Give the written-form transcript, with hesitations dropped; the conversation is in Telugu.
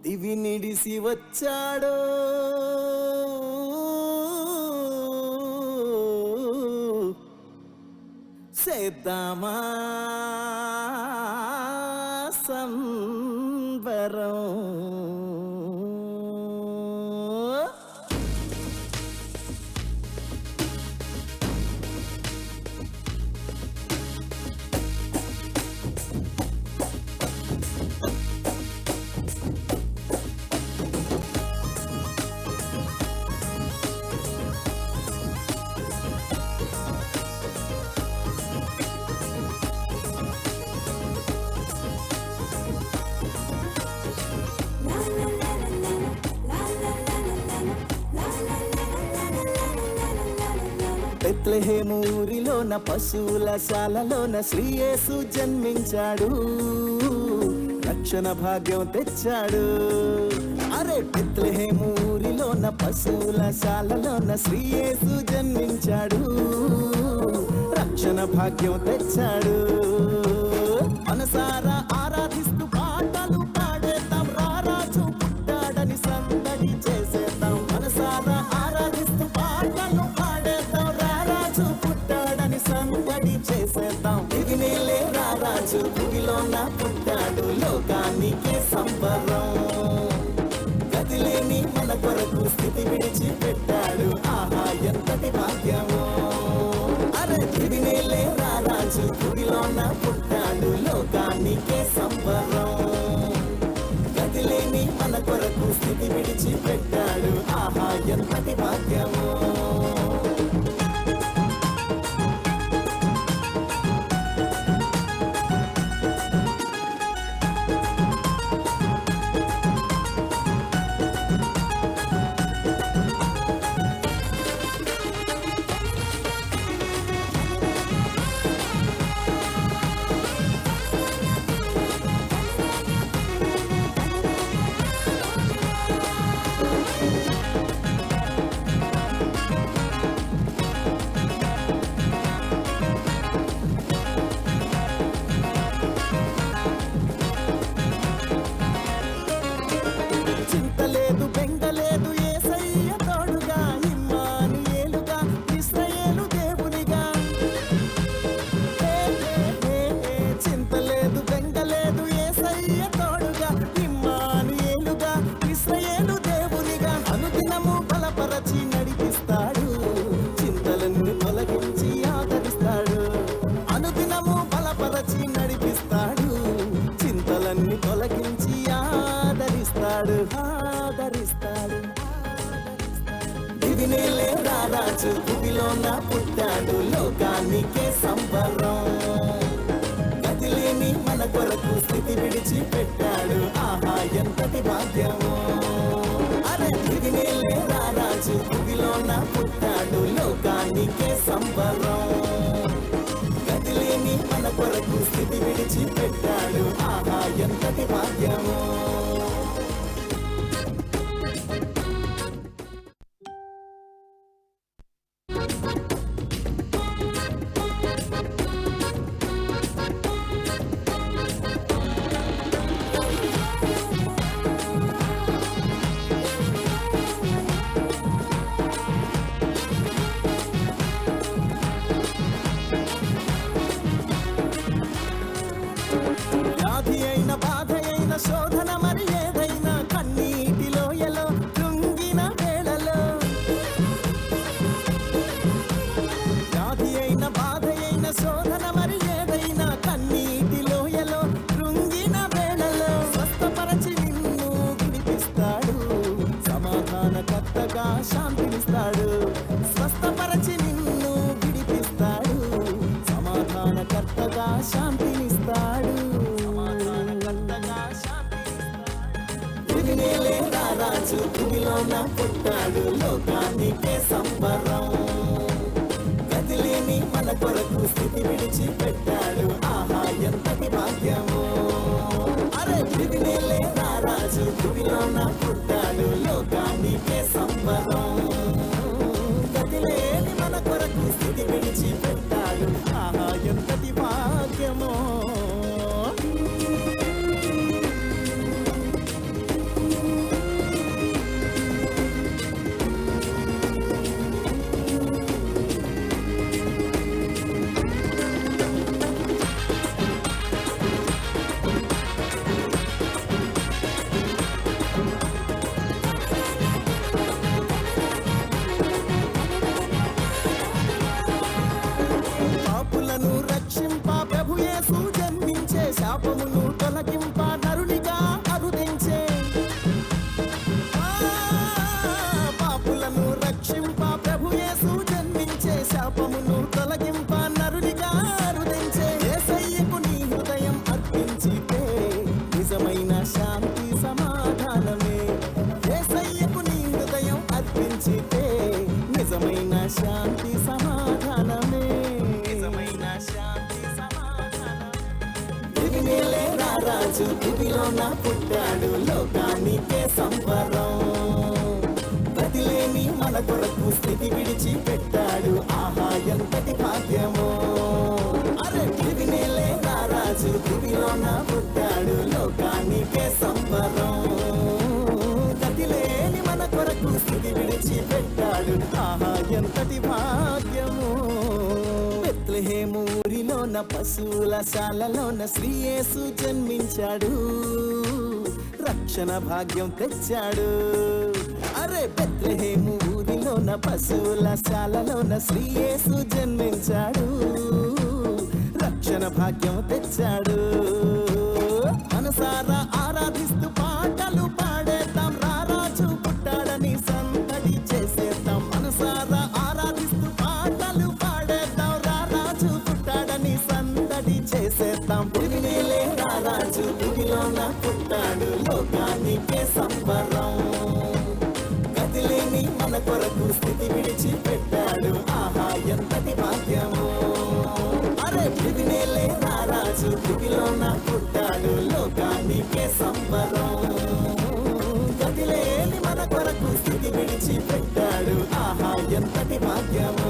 దివి నిడిసి వచ్చాడో చేద్దామా సంబరం. బెత్లెహేము ఊరిలోన పశువుల శాలలోన శ్రీ యేసు జన్మించాడు, రక్షణ భాగ్యం తెచ్చాడు. అరే బెత్లెహేము ఊరిలోన పశువుల శాలలోన శ్రీ యేసు జన్మించాడు, రక్షణ భాగ్యం తెచ్చాడు. మనసారా ఆరాధిస్తూ పాటలు పాడేద్దాం, రారాజు పుట్టాడని సందడి చేసేద్దాం. మనసారా ఆరాధిస్తూ పాటలు పాడేద్దాం, రారాజు పుట్టాడని సందడి చేసేద్దాం. దిగినేలే రారాజు భూమిలోన పుట్టాడు, లోకానికే సంబరం. గదిలేని మన కొరకు స్థితి విడిచి పెట్టాడు, ఆహా ఎంతటి భాగ్యమో. అరే దిగినేలే రారాజు భూమిలోన పుట్టాడు, లోకానికే సంబరం. గదిలేని మన కొరకు స్థితి విడిచి పెట్టాడు, ఆహా ఎంతటి భాగ్యమో. చింతలేదు బెంగలేదు యేసయ్య తోడుగా, ఇమ్మానుయేలుగా ఇశ్రాయేలు దేవునిగా. చింతలేదు బెంగలేదు యేసయ్య తోడుగా, ఇమ్మానుయేలుగా ఇశ్రాయేలు దేవునిగా. అనుదినము బలపరచి నడిపిస్తాడు, చింతలన్నీ తొలగించి ఆదరిస్తాడు. అనుదినము బలపరచి నడిపిస్తాడు, చింతలన్నీ తొలగించి ఆదరిస్తాడు. దివినేలే రారాజు భూమిలోన పుట్టాడు, లోకానికే సంబరం. గదిలేని మన కొరకు స్థితి విడిచి పెట్టాడు, ఆహా ఎంతటి భాగ్యమో. అరే దివినేలే రారాజు భూమిలోన పుట్టాడు, లోకానికే సంబరం. గదిలేని మన కొరకు స్థితి విడిచి పెట్టాడు, ఆహా ఎంతటి భాగ్యమో. వ్యాధి అయిన బాధ అయిన శోధన మరి ఏదైనా, కన్నీటిలో ఎలో కృంగిన వేళలో. వ్యాధి అయిన బాధ అయిన శోధన మరి ఏదైనా, కన్నీటిలో ఎలో కృంగిన వేళలో. స్వస్థపరచి నిన్ను విడిపిస్తాడు, సమాధానకర్తగా శాంతినిస్తాడు. స్వస్థపరచి నిన్ను విడిపిస్తాడు, సమాధానకర్తగా శాంతినిస్తాడు. దివినేలే రారాజు భూమిలోన పుట్టాడు, లోకానికే సంబరం. గదిలేని మన కొరకు స్థితి విడిచి పెట్టాడు, ఆహా ఎంతటి భాగ్యమో. అరే దివినేలే రారాజు భూమిలోన పుట్టాడు, లోకానికే సంబరం. గదిలేని మన కొరకు స్థితి విడిచి పెట్టాడు, ఆహా ఎంతటి భాగ్యమో. రక్షింప ప్రభు యేసు జన్మించే, శాపమును తొలగింప నరునిగా అరుదించే. పాపులను రక్షింప ప్రభు యేసు జన్మించే, శాపమును తొలగింప నరునిగా అరుదించే. యేసయ్యకు నీ హృదయం అర్పించితే నిజమైన శాంతి సమాధానమే. యేసయ్యకు నీ హృదయం అర్పించితే నిజమైన శాంతి సమాధానమే. నిజమైన శాంతి సమాధానమే. దివినేలే రారాజు దివిలోన పుట్టాడు, లోకానికే సంబరం. బతిలేని మన కొరకు స్థితి విడిచి పెట్టాడు, ఆహా ఎంతటి భాగ్యమో. అరే దివినేలే రారాజు దివిలోన పుట్టాడు, లోకానికే సంబరం. గతిలేని మన కొరకు స్థితి విడిచి పెట్టాడు, ఆహా ఎంతటి భాగ్యము. బెత్లెహేము ఊరిలోన పశువుల శాలలోన శ్రీ యేసు జన్మించాడు, రక్షణ భాగ్యం తెచ్చాడు. అరే బెత్లెహేము ఊరిలోన పశువుల శాలలోన శ్రీ యేసు జన్మించాడు, రక్షణ భాగ్యం తెచ్చాడు. మనసారా ఆరాధిస్తూ పాటలు పాడేద్దాం, రారాజు పుట్టాడని సందడి చేసేద్దాం. మనసారా ఆరాధిస్తూ పాటలు పాడేద్దాం, రారాజు పుట్టాడని సందడి చేసేద్దాం. దివినేలే రారాజు దివిలోన పుట్టాడు, లోకానికే సంబరం. గతిలేని మన కొరకు స్థితి విడిచి పెట్టాడు, ఆహా ఎంతటి భాగ్యము. అరే దివినేలే రారాజు దివిలోన పుట్టాడు, లోకానికే సంబరం. గతిలేని మన కొరకు స్థితి విడిచి పెట్టాడు, ఆహా ఎంతటి భాగ్యము.